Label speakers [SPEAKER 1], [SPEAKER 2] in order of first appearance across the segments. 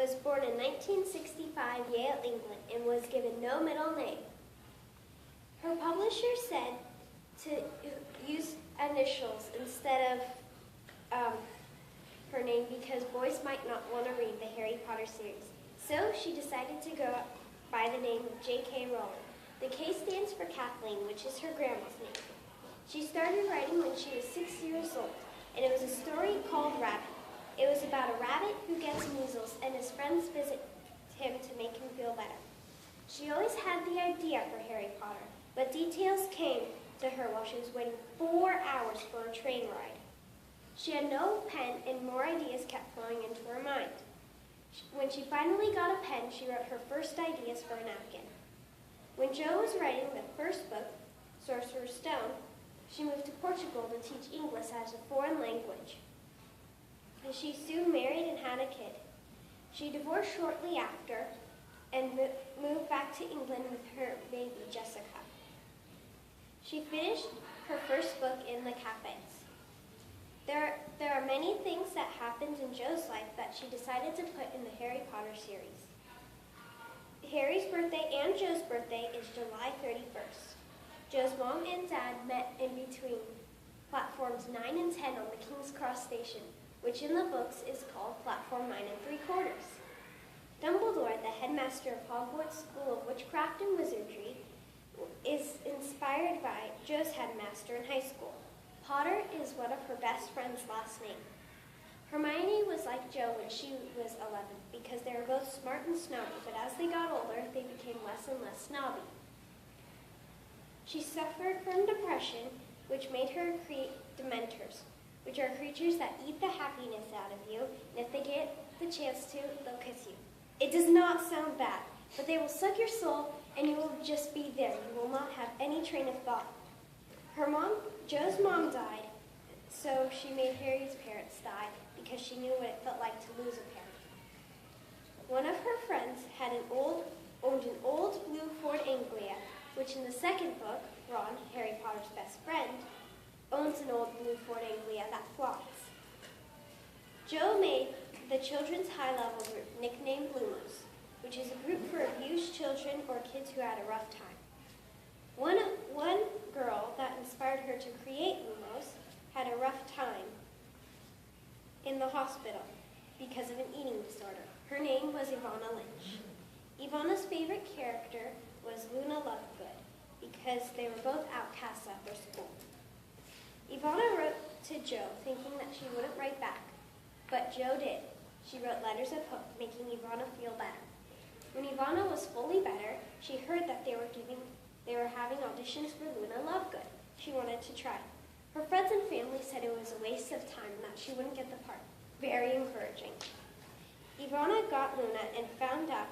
[SPEAKER 1] was born in 1965 Yale, England, and was given no middle name. Her publisher said to use initials instead of her name because boys might not want to read the Harry Potter series. So she decided to go by the name of J.K. Rowling. The K stands for Kathleen, which is her grandma's name. She started writing when she was 6 years old, and it was a story called Rabbit. It was about a rabbit who gets measles, and his friends visit him to make him feel better. She always had the idea for Harry Potter, but details came to her while she was waiting 4 hours for a train ride. She had no pen, and more ideas kept flowing into her mind. When she finally got a pen, she wrote her first ideas for a napkin. When Jo was writing the first book, Sorcerer's Stone, she moved to Portugal to teach English as a foreign language. She soon married and had a kid. She divorced shortly after and moved back to England with her baby, Jessica. She finished her first book in the cafes. There are many things that happened in Jo's life that she decided to put in the Harry Potter series. Harry's birthday and Jo's birthday is July 31st. Jo's mom and dad met in between platforms 9 and 10 on the King's Cross station, which in the books is called Platform 9 3/4. Dumbledore, the headmaster of Hogwarts School of Witchcraft and Wizardry, is inspired by Jo's headmaster in high school. Potter is one of her best friend's last name. Hermione was like Jo when she was 11 because they were both smart and snobby, but as they got older, they became less and less snobby. She suffered from depression, which made her create Dementors, which are creatures that eat the happiness out of you, and if they get the chance to, they'll kiss you. It does not sound bad, but they will suck your soul, and you will just be there. You will not have any train of thought. Jo's mom died, so she made Harry's parents die because she knew what it felt like to lose a parent. One of her friends owned an old blue Ford Anglia, which in the second book, Ron, Harry Potter's best friend, owns an old blue Ford Anglia that flies. Jo made the children's high-level group nicknamed Lumos, which is a group for abused children or kids who had a rough time. One girl that inspired her to create Lumos had a rough time in the hospital because of an eating disorder. Her name was Ivana Lynch. Ivana's favorite character was Luna Lovegood because they were both outcasts at their school. Ivana wrote to Jo thinking that she wouldn't write back, but Jo did. She wrote letters of hope, making Ivana feel better. When Ivana was fully better, she heard that they were having auditions for Luna Lovegood. She wanted to try. Her friends and family said it was a waste of time and that she wouldn't get the part. Very encouraging. Ivana got Luna and found out.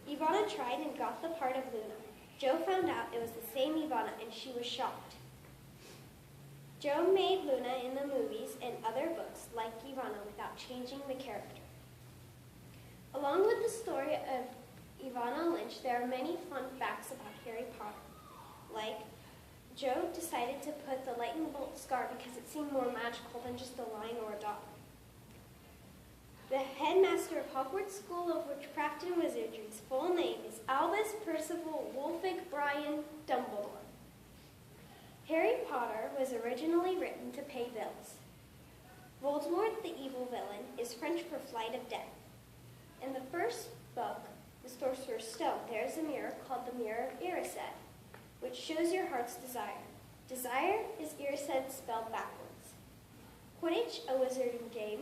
[SPEAKER 1] Ivana tried and got the part of Luna. Jo found out it was the same Ivana and she was shocked. Jo made Luna in the movies and other books like Ivana without changing the character. Along with the story of Ivana Lynch, there are many fun facts about Harry Potter. Like, Jo decided to put the lightning bolt scar because it seemed more magical than just a lion or a dog. The headmaster of Hogwarts School of Witchcraft and Wizardry's full name is Albus Percival Wulfric Brian Dumbledore. Harry Potter was originally written to pay bills. Voldemort, the evil villain, is French for flight of death. In the first book, The Sorcerer's Stone, there is a mirror called the Mirror of Erised, which shows your heart's desire. Desire is Erised spelled backwards. Quidditch, a wizarding game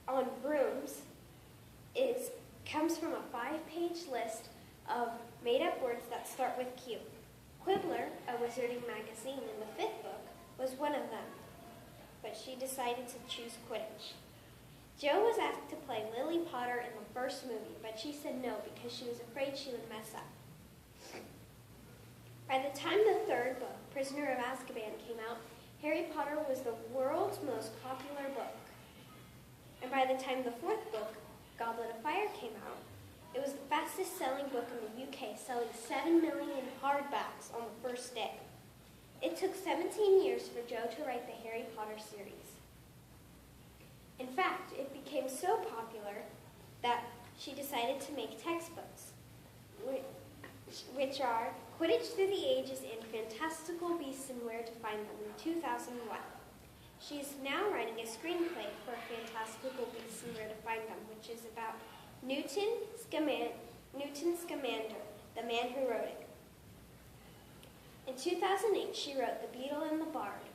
[SPEAKER 1] on brooms, comes from a 5-page list of made-up words that start with Q. Quibbler, a wizarding magazine in the 5th book, was one of them, but she decided to choose Quidditch. Jo was asked to play Lily Potter in the first movie, but she said no because she was afraid she would mess up. By the time the 3rd book, Prisoner of Azkaban, came out, Harry Potter was the world's most popular book. And by the time the 4th book, Goblet of Fire, came out, it was the fastest-selling book in the UK, selling 7 million hardbacks on the first day. It took 17 years for Jo to write the Harry Potter series. In fact, it became so popular she decided to make textbooks, which are Quidditch Through the Ages and Fantastical Beasts and Where to Find Them in 2001. She's now writing a screenplay for Fantastical Beasts and Where to Find Them, which is about Newton Scamander, the man who wrote it. In 2008, she wrote The Beetle and the Bard,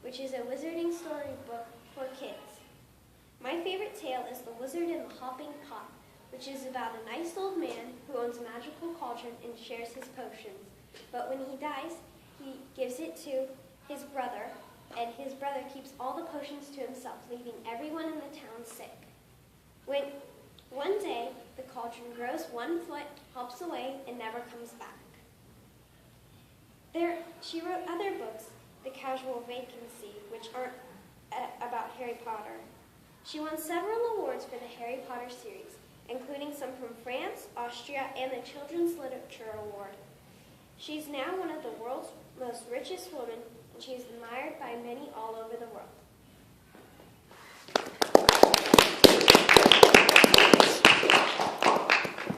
[SPEAKER 1] which is a wizarding storybook for kids. My favorite tale is The Wizard and the Hopping Pot, which is about a nice old man who owns a magical cauldron and shares his potions. But when he dies, he gives it to his brother, and his brother keeps all the potions to himself, leaving everyone in the town sick. One day, the cauldron grows 1 foot, hops away, and never comes back. She wrote other books, The Casual Vacancy, which aren't about Harry Potter. She won several awards for the Harry Potter series, including some from France, Austria, and the Children's Literature Award. She's now one of the world's most richest women, and she is admired by many all over the world.